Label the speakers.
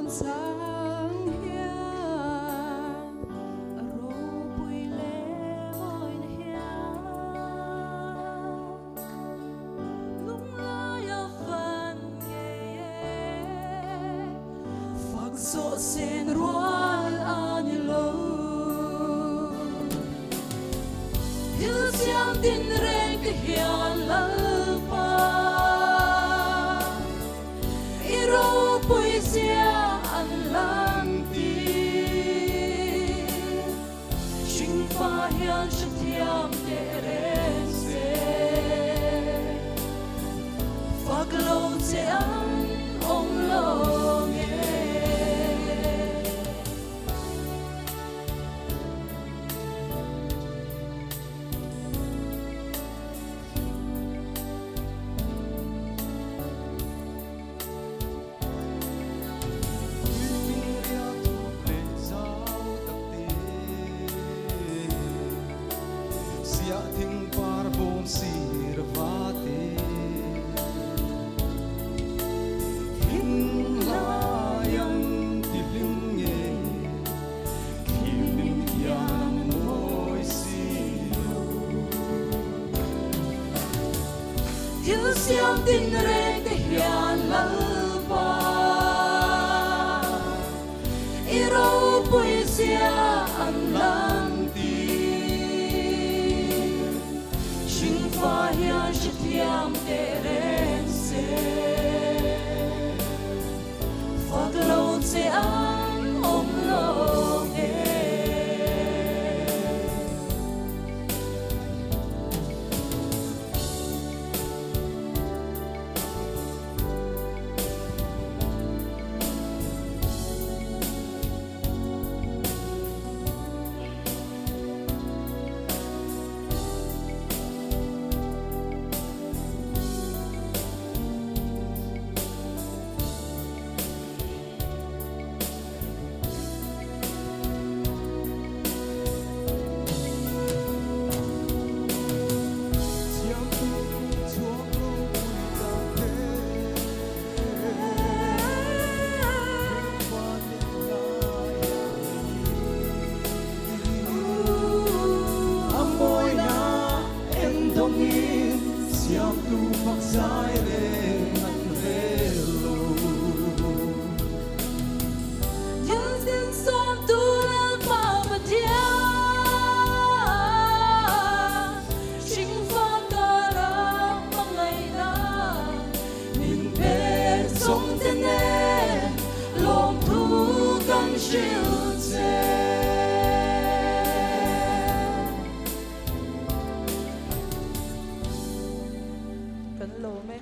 Speaker 1: sáng hiang ro bùi lệ mỏi hiang lung la ya van nghe phật so sen roal an lo hiu siang tin reng ke hian la pa iro poesia an lang ti sing fa hian shtiam te ren se phak lo che an ong lo nge
Speaker 2: thing par bom sir vate hin la yang tilim nge kim yang moi si
Speaker 1: hiu siang tin reng te hian la pa iro poesia an lang fa hian shtiam te ren se phak lo che an om lo nge
Speaker 2: siam tu mak sai re an relo
Speaker 1: những tiếng xóm tu lan vào mặt dia chính phong ta ra bằng ngày na mình bên sông tên nè lòng thu căng chiều che cần lồ mê